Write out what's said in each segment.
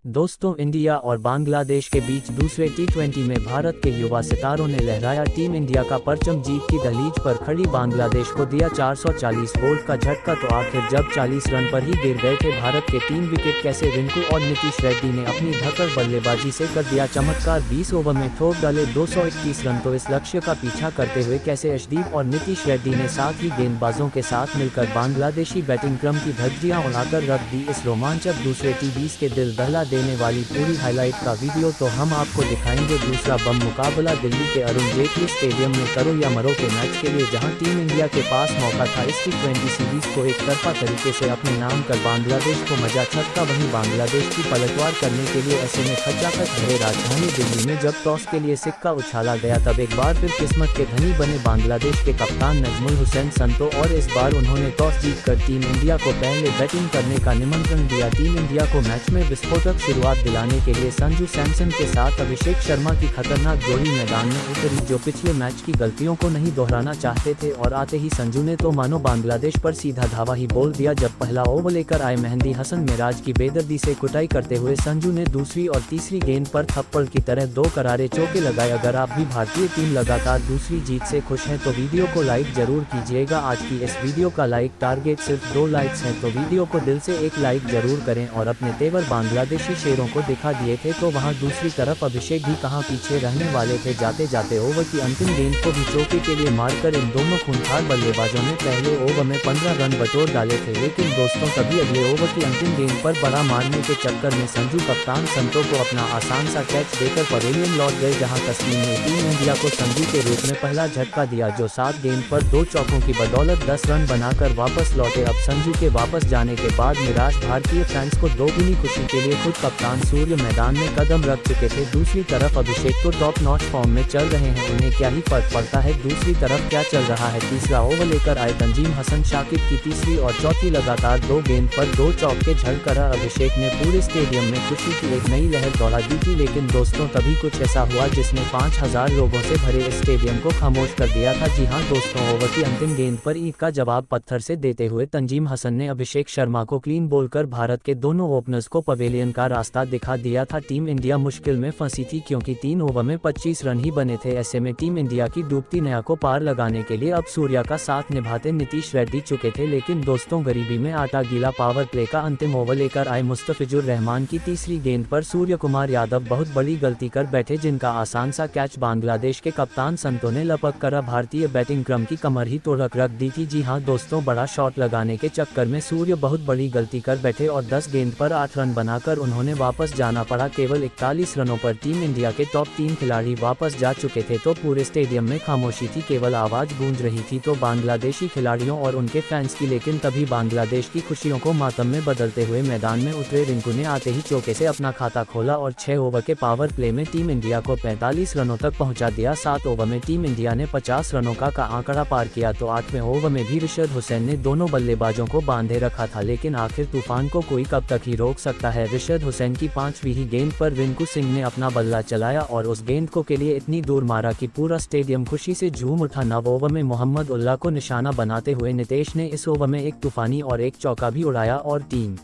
दोस्तों, इंडिया और बांग्लादेश के बीच दूसरे टी20 में भारत के युवा सितारों ने लहराया टीम इंडिया का परचम। जीत की दहलीज पर खड़ी बांग्लादेश को दिया 440 वोल्ट का झटका। तो आखिर जब 40 रन पर ही गिर गए थे भारत के 3 विकेट, कैसे रिंकू और नीतीश रेड्डी ने अपनी धकड़ बल्लेबाजी से कर दिया चमत्कार। 20 ओवर में ठोक डाले 221 रन। तो इस लक्ष्य का पीछा करते हुए कैसे अर्शदीप और नीतीश रेड्डी ने साथ ही गेंदबाजों के साथ मिलकर बांग्लादेशी बैटिंग क्रम की धज्जियां उड़ाकर रख दी। इस रोमांचक दूसरे टी20 के दिल दहला देने वाली पूरी हाईलाइट का वीडियो तो हम आपको दिखाएंगे। दूसरा बम मुकाबला दिल्ली के अरुण जेटली स्टेडियम में करो या मरो के मैच के लिए, जहां टीम इंडिया के पास मौका था इस टी20 सीरीज को एक तरफा तरीके से अपने नाम कर बांग्लादेश को मजा छक्का। वहीं बांग्लादेश की पलटवार करने के लिए ऐसे में खचाखच भरे राजधानी दिल्ली में जब टॉस के लिए सिक्का उछाला गया, तब एक बार फिर किस्मत के धनी बने बांग्लादेश के कप्तान नजमुल हुसैन संतो, और इस बार उन्होंने टॉस जीतकर टीम इंडिया को पहले बैटिंग करने का निमंत्रण दिया। टीम इंडिया को मैच में विस्फोटक शुरुआत दिलाने के लिए संजू सैमसन के साथ अभिषेक शर्मा की खतरनाक जोड़ी मैदान में उतरी, जो पिछले मैच की गलतियों को नहीं दोहराना चाहते थे। और आते ही संजू ने तो मानो बांग्लादेश पर सीधा धावा ही बोल दिया। जब पहला ओवर लेकर आए मेहंदी हसन मिराज की बेदर्दी से कुटाई करते हुए संजू ने दूसरी और तीसरी गेंद पर थप्पड़ की तरह 2 करारे चौके लगाए। अगर आप भी भारतीय टीम लगातार दूसरी जीत से खुश हैं तो वीडियो को लाइक जरूर कीजिएगा। आज की इस वीडियो का लाइक टारगेट सिर्फ 2 लाइक्स है, तो वीडियो को दिल से एक लाइक जरूर करें। और अपने तेवर बांग्लादेशी शेरों को दिखा दिए थे, तो वहां दूसरी तरफ अभिषेक भी कहां पीछे रहने वाले थे। जाते जाते ओवर की अंतिम गेंद को भी चौके के लिए मारकर इन दोनों खूंखार बल्लेबाजों ने पहले ओवर में 15 रन बटोर डाले थे। लेकिन दोस्तों, तभी अगले ओवर की अंतिम गेंद पर बड़ा मारने के चक्कर में संजू कप्तान संतो को अपना आसान सा कैच देकर पवेलियन लौट गए, जहां तस्लीम ने टीम इंडिया को संजू के रूप में पहला झटका दिया, जो 7 गेंद पर 2 चौकों की बदौलत 10 रन बनाकर वापस लौटे। अब संजू के वापस जाने के बाद निराश भारतीय फैंस को दोगुनी खुशी के लिए खुद कप्तान सूर्य मैदान में कदम रख चुके थे। दूसरी तरफ अभिषेक तो टॉप नॉच फॉर्म में चल रहे हैं, उन्हें क्या ही फर्क पड़ता है दूसरी तरफ क्या चल रहा है। तीसरा ओवर लेकर आए तंजीम हसन शाकिब की तीसरी और चौथी लगातार 2 गेंद पर 2 चौके झड़कर अभिषेक ने पूरे स्टेडियम में खुशी की एक नई लहर दौड़ा दी थी। लेकिन दोस्तों, तभी कुछ ऐसा हुआ जिसने 5000 लोगों से भरे इस स्टेडियम को खामोश कर दिया था। जी हाँ दोस्तों, ओवर की अंतिम गेंद पर ईंट का जवाब पत्थर से देते हुए तंजीम हसन ने अभिषेक शर्मा को क्लीन बोलकर भारत के दोनों ओपनर्स को पवेलियन का रास्ता दिखा दिया था। टीम इंडिया मुश्किल में फंसी थी, क्योंकि 3 ओवर में 25 रन ही बने थे। ऐसे में टीम इंडिया की डूबती नैया को पार लगाने के लिए अब सूर्या का साथ निभाते नीतीश रेड्डी चुके थे। लेकिन दोस्तों, गरीबी में आटा गीला पावर प्ले का अंतिम ओवर लेकर आए मुस्तफिजुर रहमान की तीसरी गेंद पर सूर्य कुमार यादव बहुत बड़ी गलती कर बैठे, जिनका आसान सा कैच बांग्लादेश के कप्तान संतो ने लपक कर भारतीय बैटिंग क्रम की कमर ही तोड़ रख दी थी। जी हाँ दोस्तों, बड़ा शॉट लगाने के चक्कर में सूर्य बहुत बड़ी गलती कर बैठे और 10 गेंद पर 8 रन बनाकर उन्होंने वापस जाना पड़ा। केवल 41 रनों पर टीम इंडिया के टॉप 3 खिलाड़ी वापस जा चुके थे, तो पूरे स्टेडियम में खामोशी थी, केवल आवाज गूंज रही थी तो बांग्लादेशी खिलाड़ियों और उनके फैंस की। लेकिन तभी बांग्लादेश की खुशियों को मातम में बदलते हुए मैदान में उतरे रिंकू ने आते ही चौके से अपना खाता खोला और 6 ओवर के पावर प्ले में टीम इंडिया को 45 रनों तक पहुंचा दिया। 7 ओवर में टीम इंडिया ने 50 रनों का आंकड़ा पार किया, तो 8वें ओवर में भी रिशद हुसैन ने दोनों बल्लेबाजों को बांधे रखा था। लेकिन आखिर तूफान को कोई कब तक ही रोक सकता है। रिशद हुसैन की 5वीं ही गेंद पर रिंकू सिंह ने अपना बल्ला चलाया और उस गेंद को के लिए इतनी दूर मारा कि पूरा स्टेडियम खुशी से झूम उठा। 9 ओवर में मोहम्मद उल्लाह को निशाना बनाते हुए नितेश ने इस ओवर में एक तूफानी और एक चौका भी उड़ाया और टीम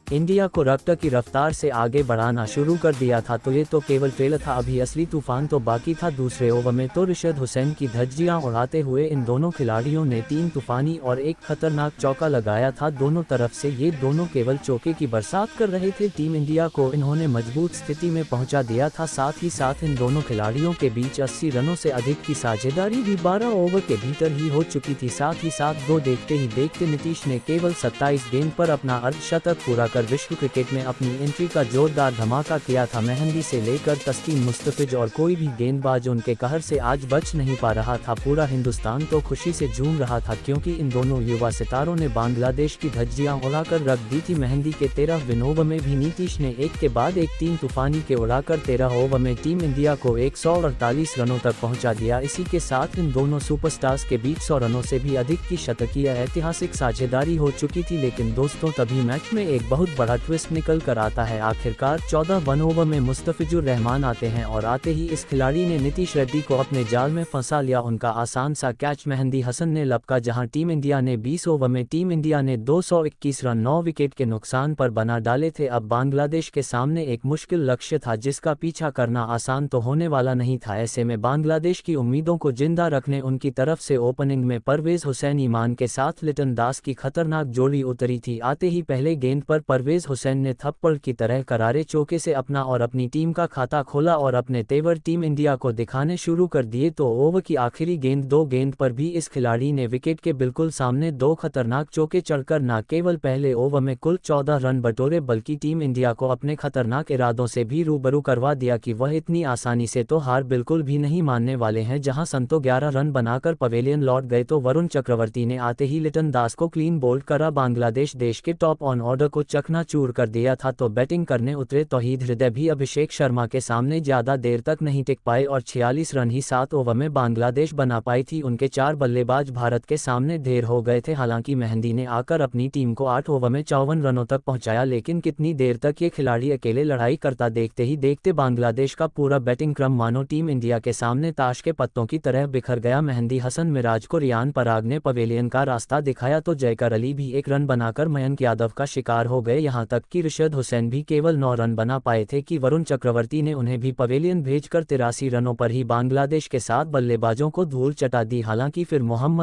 इंडिया को रफ्तार की रफ्तार से आगे बढ़ाना शुरू कर दिया था। तो ये तो केवल ट्रेलर था, अभी असली तूफान तो बाकी था। दूसरे ओवर में तो रिशद हुसैन की धज्जियां उड़ाते हुए इन दोनों खिलाड़ियों ने 3 तूफानी और एक खतरनाक चौका लगाया था। दोनों तरफ से ये दोनों केवल चौके की बरसात कर रहे थे। टीम इंडिया को इन्होंने मजबूत स्थिति में पहुंचा दिया था। साथ ही साथ इन दोनों खिलाड़ियों के बीच 80 रनों से अधिक की साझेदारी भी 12 ओवर के भीतर ही हो चुकी थी। साथ ही साथ दो देखते ही देखते नीतीश ने केवल 27 गेंद पर अपना अर्धशतक पूरा कर विश्व क्रिकेट में अपनी एंट्री का जोरदार धमाका किया था। मेहंदी से लेकर तस्कीन मुस्तफिज और कोई भी गेंदबाज उनके कहर से आज बच नहीं पा रहा था। पूरा हिंदुस्तान तो खुशी से झूम रहा था, क्योंकि इन दोनों युवा सितारों ने बांग्लादेश की धज्जियां उड़ाकर रख दी थी। मेहंदी के 13वें ओवर में भी नीतीश ने एक के बाद एक 3 तूफानी के उड़ाकर 13 ओवर में टीम इंडिया को 148 रनों तक पहुंचा दिया। इसी के साथ इन दोनों सुपरस्टार्स के बीच 100 रनों से भी अधिक की शतकीय ऐतिहासिक साझेदारी हो चुकी थी। लेकिन दोस्तों, तभी मैच में एक बहुत बहुत बड़ा ट्विस्ट निकल कर आता है। आखिरकार 14 वन ओवर में मुस्तफिजुर रहमान आते हैं और आते ही इस खिलाड़ी ने नीतीश रेड्डी को अपने जाल में फंसा लिया। उनका आसान सा कैच मेहंदी हसन ने लपका, जहां टीम इंडिया ने 20 ओवर में टीम इंडिया ने 221 रन 9 विकेट के नुकसान पर बना डाले थे। अब बांग्लादेश के सामने एक मुश्किल लक्ष्य था जिसका पीछा करना आसान तो होने वाला नहीं था। ऐसे में बांग्लादेश की उम्मीदों को जिंदा रखने उनकी तरफ से ओपनिंग में परवेज हुसैन ईमान के साथ लिटन दास की खतरनाक जोड़ी उतरी थी। आते ही पहले गेंद पर परवेज हुसैन ने थप्पड़ की तरह करारे चौके से अपना और अपनी टीम का खाता खोला और अपने तेवर टीम इंडिया को दिखाने शुरू कर दिए। तो ओवर की आखिरी गेंद 2 गेंद पर भी इस खिलाड़ी ने विकेट के बिल्कुल सामने 2 खतरनाक चौके चढ़कर न केवल पहले ओवर में कुल 14 रन बटोरे बल्कि टीम इंडिया को अपने खतरनाक इरादों से भी रूबरू करवा दिया कि वह इतनी आसानी से तो हार बिल्कुल भी नहीं मानने वाले हैं। जहां संतो 11 रन बनाकर पवेलियन लौट गए तो वरुण चक्रवर्ती ने आते ही लिटन दास को क्लीन बोल्ड करा। बांग्लादेश देश के टॉप ऑन ऑर्डर को चकनाचूर कर दिया था। तो बैटिंग करने उतरे तौहीद हृदय भी अभिषेक शर्मा के सामने ज्यादा देर तक नहीं टिक पाए और 46 रन ही 7 ओवर में बांग्लादेश बना पाई थी। उनके 4 बल्लेबाज भारत के सामने ढेर हो गए थे। हालांकि मेहंदी ने आकर अपनी टीम को 8 ओवर में 54 रनों तक पहुंचाया, लेकिन कितनी देर तक ये खिलाड़ी अकेले लड़ाई करता, देखते ही देखते बांग्लादेश का पूरा बैटिंग क्रम मानो टीम इंडिया के सामने ताश के पत्तों की तरह बिखर गया। मेहंदी हसन, मिराज को रियान पराग ने पवेलियन का रास्ता दिखाया तो जयकर अली भी 1 रन बनाकर मयंक यादव का शिकार हो गए। यहां तक कि रिशद हुसैन भी केवल 9 रन बना पाए थे कि वरुण चक्रवर्ती ने उन्हें भी पवेलियन भेजकर 83 रनों पर ही बांग्लादेश के 7 बल्लेबाजों को धूल चटा दी। हालांकि फिर मोहम्मद